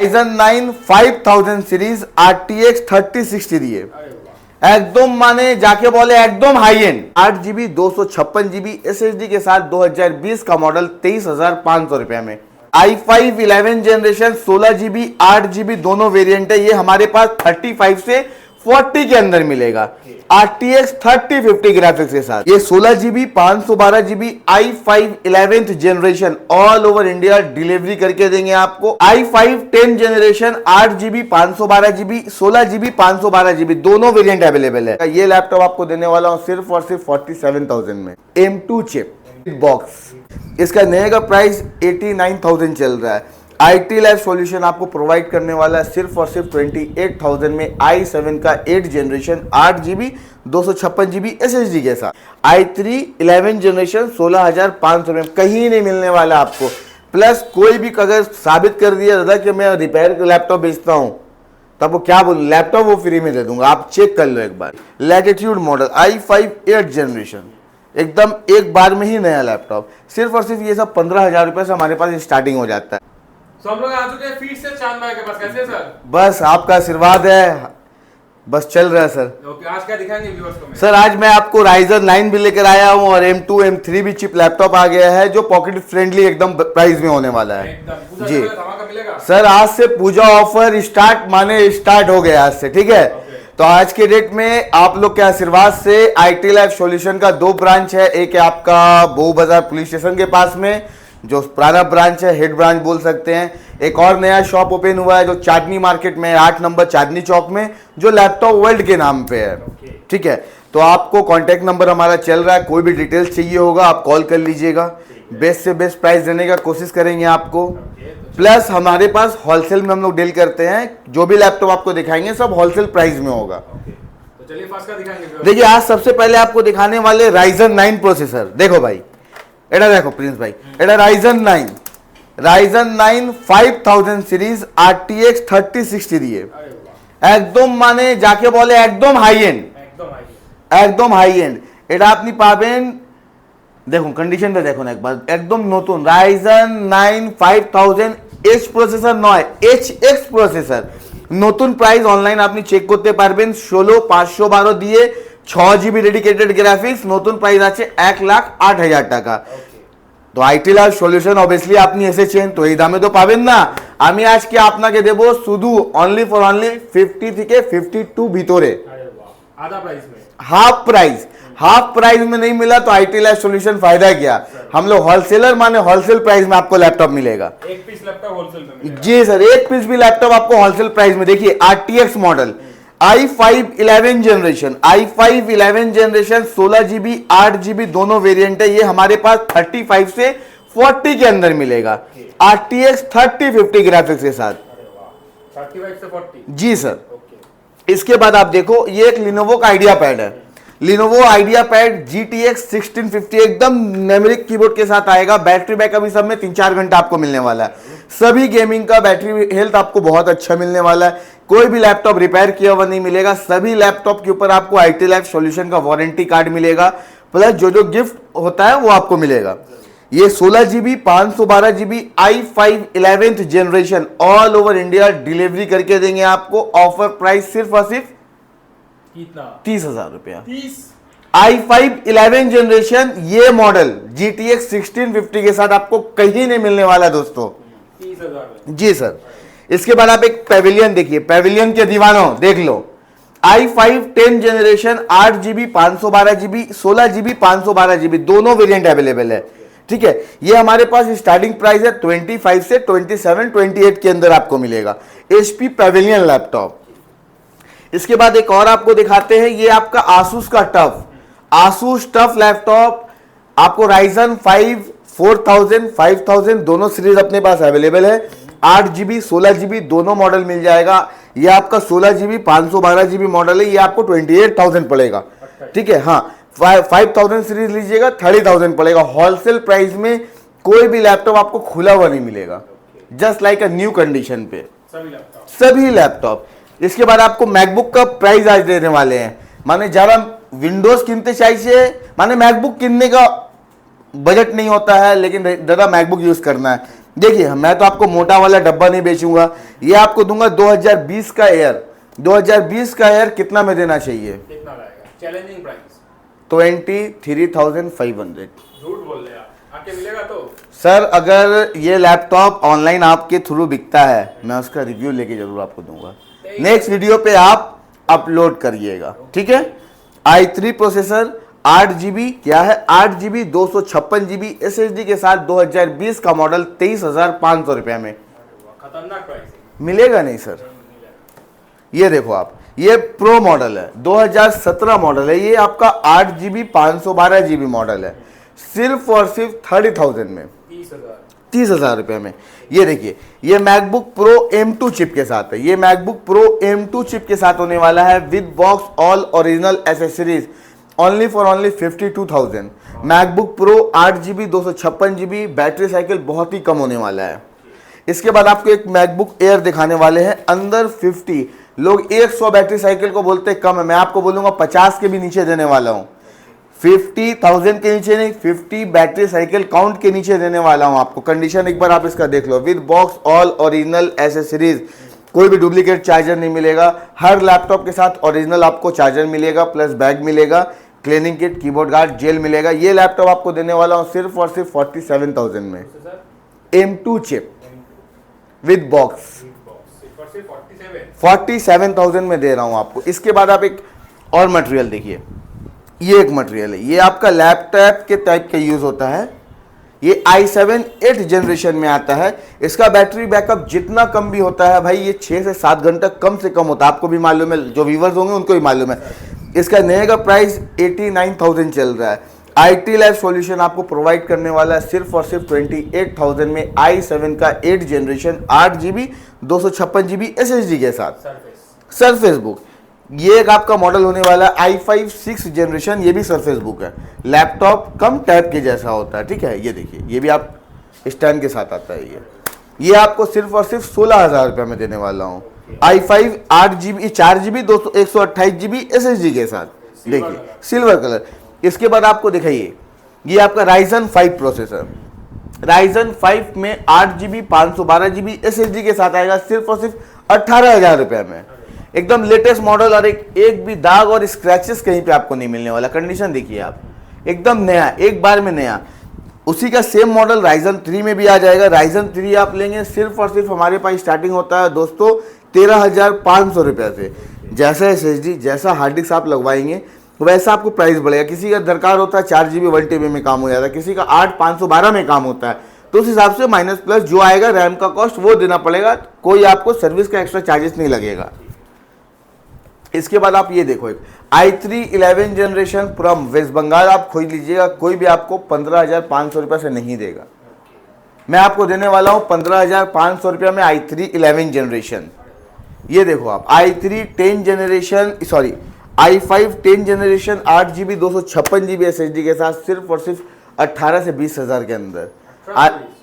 Ryzen 9 5000 series RTX 3060 दिए एकदम माने जाके बोले एकदम high and 8GB 256GB SSD के साथ 2020 का मॉडल 23,500 रुपए में। i5 11 जनरेशन 16GB 8GB दोनों वेरिएंट है। ये हमारे पास 35 से 40 के अंदर मिलेगा RTX 3050 ग्राफिक्स के साथ। ये 16GB 512GB i5 11th generation all over India delivery करके देंगे आपको। i5 10 generation 8GB 512GB 16GB 512GB दोनों वेरिएंट अवेलेबल है। ये लैपटॉप आपको देने वाला हूं सिर्फ और सिर्फ 47,000 में। M2 चिप बॉक्स, इसका नए का प्राइस 89,000 चल रहा है। IT लैब सॉल्यूशन आपको प्रोवाइड करने वाला है सिर्फ और सिर्फ 28,000 में i7 का 8 जनरेशन 8GB 256GB SSD के साथ। i3 11 जनरेशन 16,500 में कहीं नहीं मिलने वाला आपको। प्लस कोई भी अगर साबित कर दिया दादा कि मैं रिपेयर का लैपटॉप बेचता हूं तब वो क्या बोलूं, लैपटॉप वो फ्री में दे दूंगा, आप चेक कर लो एक बार। लैटिट्यूड मॉडल i5 8 जनरेशन एकदम एक बार में ही नया लैपटॉप। सिर्फ और सिर्फ ये सब 15,000 रुपए से हमारे पास स्टार्टिंग हो जाता है। तो हम लोग आ चुके हैं फीड से चांद भाई के पास। कैसे सर? बस आपका आशीर्वाद है, बस चल रहा है सर। ओके, आज क्या दिखाएंगे व्यूअर्स को? सर आज मैं आपको Ryzen 9 भी लेकर आया हूं और M2 M3 भी चिप लैपटॉप आ गया है जो पॉकेट फ्रेंडली एकदम प्राइस में होने वाला है जी। मिलेगा सर आज से पूजा ऑफर स्टार्ट हो गया आज से, ठीक है। तो आज के डेट में आप लोग के आशीर्वाद से IT लैब सॉल्यूशन का 2 ब्रांच है। एक है आपका बो बाजार पुलिस स्टेशन के पास में जो पुराना ब्रांच है, हेड ब्रांच बोल सकते हैं। एक और नया शॉप ओपन हुआ है जो चांदनी मार्केट में 8 नंबर चांदनी चौक में, जो लैपटॉप वर्ल्ड के नाम पे है, ठीक है। तो आपको कांटेक्ट नंबर हमारा चल रहा है, कोई भी डिटेल्स चाहिए होगा आप कॉल कर लीजिएगा। बेस्ट से बेस्ट प्राइस देने का कोशिश करेंगे आपको। प्लस हमारे पास होलसेल में हम लोग डील करते हैं, जो भी लैपटॉप आपको दिखाएंगे सब होलसेल प्राइस में होगा। तो चलिए फर्स्ट का दिखाएंगे। देखिए आज सबसे पहले आपको दिखाने वाले Ryzen 9 प्रोसेसर। देखो भाई, एडा देखो प्रिंस भाई, एडा Ryzen 9 5000 सीरीज RTX 3060 दिए एकदम माने जाके बोले एकदम हाई एंड এটা আপনি পাবেন। দেখুন কন্ডিশনটা দেখুন একবার, একদম নতুন Ryzen 9 5000 H প্রসেসর নয়, HX প্রসেসর। নতুন প্রাইস অনলাইন আপনি চেক করতে পারবেন 16,512 দিয়ে 6GB ডেডিকেটেড গ্রাফিক্স। নতুন প্রাইস আছে 1,08,000 টাকা। তো IT ল্যাব সলিউশন অবভিয়াসলি আপনি এসেছেন তো এই দামে তো পাবেন না। আমি আজকে আপনাকে দেব শুধু অনলি 50 থেকে 52 ভিতরে, आधा प्राइस में, हाफ प्राइस में नहीं मिला तो IT लैब सॉल्यूशन फायदा क्या। हम लोग होलसेलर माने होलसेल प्राइस में आपको लैपटॉप मिलेगा। एक पीस लैपटॉप होलसेल में मिलेगा। जी सर, एक पीस भी लैपटॉप आपको होलसेल प्राइस में। देखिए RTX model i5 11 generation 16GB 8GB दोनों वेरिएंट है। ये हमारे पास 35 से 40 के अंदर मिलेगा RTX 3050 ग्राफिक्स के साथ। 35 से 40 जी सर। इसके बाद आप देखो ये एक लिनोवो का आइडिया पैड है, लिनोवो आइडिया पैड GTX 1650 एकदम न्यूमेरिक कीबोर्ड के साथ आएगा। बैटरी बैकअप इस सब में 3-4 घंटा आपको मिलने वाला है। सभी गेमिंग का बैटरी हेल्थ आपको बहुत अच्छा मिलने वाला है। कोई भी लैपटॉप रिपेयर किया हुआ नहीं मिलेगा। सभी लैपटॉप के ऊपर आपको IT लैब सॉल्यूशन का वारंटी कार्ड मिलेगा। प्लस जो गिफ्ट होता है वो आपको मिलेगा। ये 16GB 512GB i5 11th generation all over India delivery करके देंगे आपको। ऑफर प्राइस सिर्फ और सिर्फ कितना? 30,000 रुपया। 30 i5 11 जनरेशन ये मॉडल GTX 1650 के साथ आपको कहीं नहीं मिलने वाला दोस्तों। 30,000 जी सर। इसके बाद आप एक पेविलियन देखिए, पेविलियन के दीवानों देख लो। i5 10 generation 8GB 512GB 16GB 512GB दोनों वेरिएंट अवेलेबल है, ठीक है। ये हमारे पास स्टार्टिंग प्राइस है 25 से 27 28 के अंदर आपको मिलेगा HP पेविलियन लैपटॉप। इसके बाद एक और आपको दिखाते हैं, ये आपका Asus का टफ लैपटॉप आपको Ryzen 5 4000 5000 दोनों सीरीज अपने पास अवेलेबल है। 8GB 16GB दोनों मॉडल मिल जाएगा। ये आपका 16GB 512GB मॉडल है, ये आपको 28,000 पड़ेगा, ठीक है। हाँ 5000 सीरीज लीजिएगा 30,000 पड़ेगा। होलसेल प्राइस में कोई भी लैपटॉप आपको खुला हुआ नहीं मिलेगा, just like a new condition पे सभी लैपटॉप। इसके बाद आपको मैकबुक का प्राइस आज देने वाले हैं। माने जरा विंडोज किनते चाहिए, माने मैकबुक किनने का बजट नहीं होता है लेकिन दादा मैकबुक यूज करना है। देखिए मैं तो आपको मोटा वाला डब्बा नहीं बेचूंगा, ये आपको दूंगा 2020 का एयर। 2020 का एयर कितना में देना चाहिए? कितना लाएगा? Challenging price 23,500। झूठ बोल रहे आप, आके मिलेगा तो? सर अगर ये लैपटॉप ऑनलाइन आपके थ्रू बिकता है, मैं उसका रिव्यू लेके जरूर आपको दूंगा, नेक्स्ट वीडियो पे आप अपलोड करिएगा, ठीक है। i3 प्रोसेसर 8GB, क्या है 8GB 256GB SSD के साथ 2020 का मॉडल 23,500 रुपये में। खतरनाक प्राइस मिलेगा नहीं सर। ये देखो आप, ये प्रो मॉडल है, 2017 मॉडल है, ये आपका 8GB 512GB मॉडल है, सिर्फ और सिर्फ 30,000 में, 30,000 रुपये में। ये देखिए, ये मैकबुक प्रो M2 चिप के साथ है, ये मैकबुक प्रो M2 चिप के साथ होने वाला है with box all original accessories, only for only 52,000। MacBook pro 8GB 256GB, battery cycle बहुत ही कम होने वाला है। इसके बाद आपको एक मैकबुक एयर दिखाने वाले हैं, अंदर 50, लोग 100 बैटरी साइकिल को बोलते कम है, मैं आपको बोलूंगा 50 के भी नीचे देने वाला हूं। 50,000 के नीचे नहीं, 50 बैटरी साइकिल काउंट के नीचे देने वाला हूं आपको। कंडीशन एक बार आप इसका देख लो, with box all original accessories, कोई भी डुप्लीकेट चार्जर नहीं मिलेगा। हर लैपटॉप के साथ ओरिजिनल आपको चार्जर मिलेगा, प्लस बैग मिलेगा, cleaning kit, keyboard guard, gel मिलेगा। ये लैपटॉप आपको देने वाला हूं सिर्फ और सिर्फ 47,000 में, M2 चिप विद बॉक्स 47,000 में दे रहा हूं आपको। इसके बाद आप एक और मटेरियल देखिए, ये एक मटेरियल है, ये आपका लैपटॉप के टाइप का यूज होता है, ये i7 8th जनरेशन में आता है। इसका बैटरी बैकअप जितना कम भी होता है भाई, ये 6 से 7 घंटा कम से कम होता है, आपको भी मालूम है, जो व्यूवर्स होंगे उनको भी मालूम है। इसका नए का प्राइस 89,000 चल रहा है। IT लैब सॉल्यूशन आपको प्रोवाइड करने वाला है सिर्फ और सिर्फ 28,000 में, i7 का 8th generation 8GB 256GB SSD के साथ सरफेस बुक। ये एक आपका मॉडल होने वाला है i5 6th जनरेशन, ये भी सरफेस बुक है, लैपटॉप कम टैब के जैसा होता है, ठीक है। ये देखिए, ये भी आप स्टैंड के साथ आता है। ये आपको सिर्फ और सिर्फ 16,000 रुपये में देने वाला हूँ, i5 8GB 4GB 128GB SSD के साथ, देखिए सिल्वर कलर। इसके बाद आपको दिखाइए, ये आपका Ryzen 5 प्रोसेसर, Ryzen 5 में 8GB 512GB SSD के साथ आएगा सिर्फ और सिर्फ 18,000 रुपये में, एकदम लेटेस्ट मॉडल, और एक भी दाग और स्क्रैचेस कहीं पे आपको नहीं मिलने वाला। कंडीशन देखिए आप, एकदम नया, एक बार में नया। उसी का सेम मॉडल Ryzen 3 में भी आ जाएगा। Ryzen 3 आप लेंगे सिर्फ और सिर्फ हमारे पास स्टार्टिंग होता है दोस्तों 13,500 रुपये से। जैसा SSD, जैसा हार्ड डिस्क आप लगवाएंगे वैसा आपको प्राइस बढ़ेगा। किसी का दरकार होता है 4GB 1TB में काम हो जाता है, किसी का 8,512 में काम होता है, तो उस हिसाब से माइनस प्लस जो आएगा रैम का कॉस्ट वो देना पड़ेगा, कोई आपको सर्विस का एक्स्ट्रा चार्जेस नहीं लगेगा। इसके बाद आप ये देखो, एक i3 11 generation from waste Bengal आप खोज लीजिएगा, कोई भी आपको 15,500 रुपये से नहीं देगा। मैं आपको देने वाला हूँ 15,500 रुपये में i3 11 जनरेशन। ये देखो आप, i3 10 generation, sorry i5 10 generation 8GB 256GB SSD के साथ सिर्फ और सिर्फ 18 से 20,000 के अंदर।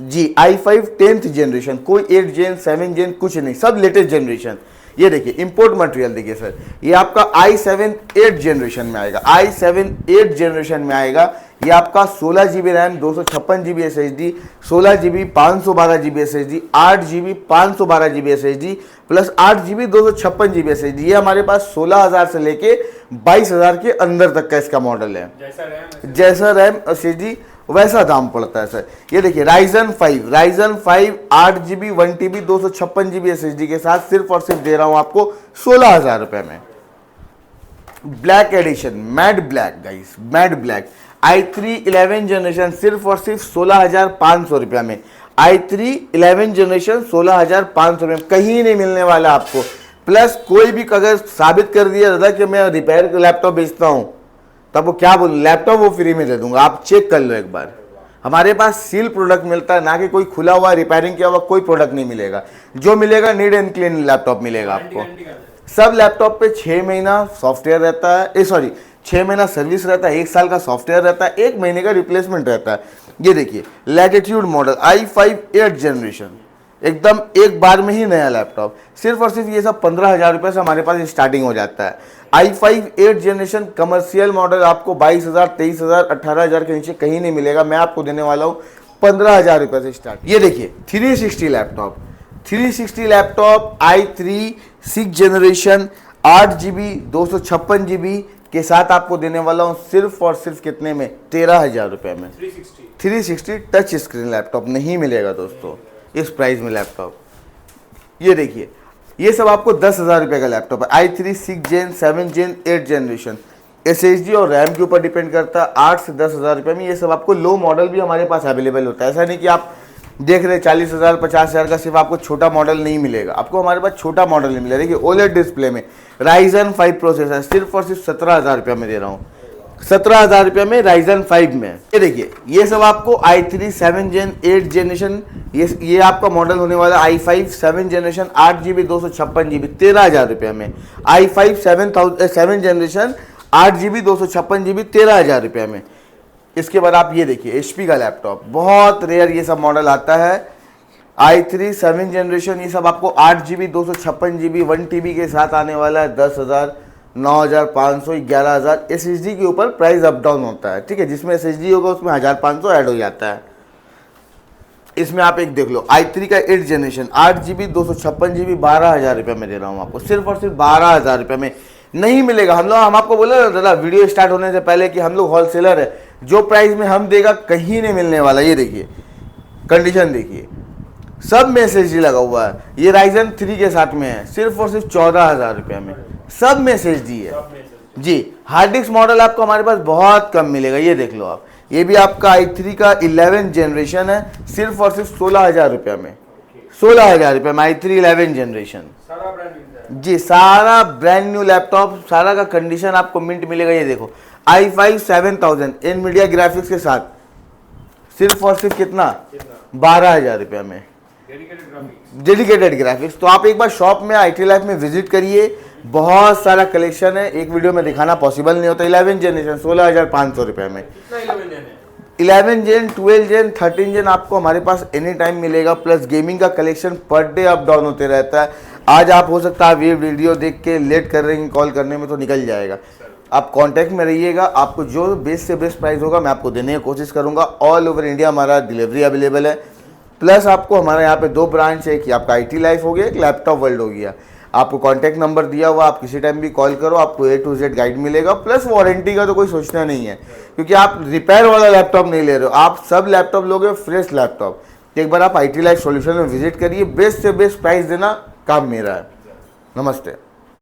जी i5 10th जनरेशन, कोई 8 जेन 7 जेन कुछ नहीं, सब लेटेस्ट जनरेशन। ये देखिए इंपोर्ट मटेरियल देखिए सर, ये आपका i7 8 जनरेशन में आएगा, i7 8 जनरेशन में आएगा। ये आपका 16GB RAM 256GB SSD, 16GB 512GB SSD, 8GB 512GB SSD plus 8GB 256GB SSD। ये हमारे पास 16,000 से लेके 22,000 के अंदर तक का इसका मॉडल है। जैसा रैम SSD वैसा दाम पड़ता है सर। ये देखिए Ryzen 5 8GB 1TB 256GB SSD के साथ सिर्फ और सिर्फ दे रहा हूं आपको 16,000 रुपये में। Black edition, matte black guys, matte black i3 11 generation सिर्फ और सिर्फ 16,500 रुपये में। i3 11 जनरेशन 16,500 रुपये में, कहीं नहीं मिलने वाला आपको। प्लस कोई भी अगर साबित कर दिया दादा कि मैं रिपेयर का लैपटॉप बेचता हूँ, तब वो क्या बोलूँ, लैपटॉप वो फ्री में दे दूंगा, आप चेक कर लो एक बार। हमारे पास सील प्रोडक्ट मिलता है, ना कि कोई खुला हुआ रिपेयरिंग किया हुआ कोई प्रोडक्ट नहीं मिलेगा। जो मिलेगा नीड एंड क्लीन लैपटॉप मिलेगा आपको। सब लैपटॉप पे 6 महीना सॉफ्टवेयर रहता है, 6 महीना सर्विस रहता है, 1 साल का सॉफ्टवेयर रहता है, 1 महीने का रिप्लेसमेंट रहता है। ये देखिए लैटिट्यूड मॉडल i5 8 जनरेशन, एकदम एक बार में ही नया लैपटॉप, सिर्फ और सिर्फ ये सब 15,000 रुपये से हमारे पास स्टार्टिंग हो जाता है। i5 8 जनरेशन कमर्शियल मॉडल आपको 22,000, 23,000, 18,000 के नीचे कहीं नहीं मिलेगा। मैं आपको देने वाला हूँ 15,000 रुपये से स्टार्ट। ये देखिए 360 laptop, 360 laptop i3 6 generation 8GB 256GB के साथ आपको देने वाला हूँ सिर्फ और सिर्फ कितने में, 13,000 रुपये में। 360 टच स्क्रीन लैपटॉप नहीं मिलेगा दोस्तों इस प्राइस में लैपटॉप। ये देखिए ये सब आपको 10,000 रुपये का लैपटॉप है। i3 6 जेन 7 जेन 8 जनरेशन, SSD और रैम के ऊपर डिपेंड करता है। 8 से 10,000 रुपये में ये सब आपको लो मॉडल भी हमारे पास अवेलेबल होता है। ऐसा नहीं कि आप देख रहे 40,000 50,000 का सिर्फ आपको छोटा मॉडल नहीं मिलेगा, आपको हमारे पास छोटा मॉडल नहीं मिलेगा। देखिए OLED डिस्प्ले में Ryzen 5 प्रोसेसर सिर्फ और सिर्फ 17,000 रुपये में दे रहा हूँ, 17,000 रुपये में Ryzen 5 में। ये देखिए ये सब आपको i3 7 जेन 8 जनरेशन, ये आपका मॉडल होने वाला i5 7 जनरेशन 8GB 256GB 13,000 रुपये में। i5 7 जनरेशन 8GB 256GB 13,000 रुपये में। इसके बाद आप ये देखिए HP का लैपटॉप, बहुत रेयर ये सब मॉडल आता है। i3 7 जनरेशन, ये सब आपको 8GB 256GB 1TB के साथ आने वाला है। 10,000 9,500 11,000 SSD के ऊपर प्राइस अप डाउन होता है, ठीक है। जिसमें SSD होगा उसमें 1,500 ऐड हो जाता है। इसमें आप एक देख लो i3 का 8 जनरेशन 8GB 256GB 12,000 रुपये में दे रहा हूँ आपको, सिर्फ और सिर्फ 12,000 रुपये में नहीं मिलेगा। हम आपको बोले ना दादा वीडियो स्टार्ट होने से पहले कि हम लोग होलसेलर है, जो प्राइस में हम देगा कहीं नहीं मिलने वाला। ये देखिए कंडीशन देखिए, सब में SSD लगा हुआ है। ये Ryzen 3 के साथ में है, सिर्फ और सिर्फ 14,000 रुपये में, सब में SSD है जी। हार्ड डिस्क मॉडल आपको हमारे पास बहुत कम मिलेगा। ये देख लो आप, ये भी आपका i3 का 11 जनरेशन है, सिर्फ और सिर्फ 16,000 रुपये में, 16,000 रुपये में i3 11 जनरेशन जी। सारा ब्रांड न्यू लैपटॉप, सारा का कंडीशन आपको मिंट मिलेगा। ये देखो i5 7000 NVIDIA ग्राफिक्स के साथ, सिर्फ और सिर्फ कितना, 12,000 रुपये में, डेडिकेटेड ग्राफिक्स। तो आप एक बार शॉप में IT लाइफ में विजिट करिए, बहुत सारा कलेक्शन है, एक वीडियो में दिखाना पॉसिबल नहीं होता। 11 जनरेशन 16,500 रुपये में, 11 जेन 12 जेन 13 जेन आपको हमारे पास एनी टाइम मिलेगा। प्लस गेमिंग का collection per day up down होते रहता है। आज आप हो सकता है आप ये वीडियो देख के लेट कर रहे हैं कॉल करने में, तो निकल जाएगा। आप कांटेक्ट में रहिएगा, आपको जो बेस्ट से बेस्ट प्राइस होगा मैं आपको देने की कोशिश करूंगा। ऑल ओवर इंडिया हमारा डिलीवरी अवेलेबल है। प्लस आपको हमारे यहाँ पे 2 ब्रांच है, कि आपका IT लाइफ हो गया, एक लैपटॉप वर्ल्ड हो गया। आपको कांटेक्ट नंबर दिया हुआ, आप किसी टाइम भी कॉल करो, आपको A to Z गाइड मिलेगा। प्लस वारंटी का तो कोई सोचना नहीं है, क्योंकि आप रिपेयर वाला लैपटॉप नहीं ले रहे हो, आप सब लैपटॉप लोगे फ्रेश लैपटॉप। एक बार आप IT लाइफ सॉल्यूशन में विजिट करिए, बेस्ट से बेस्ट प्राइस देना काम मेरा है। नमस्ते।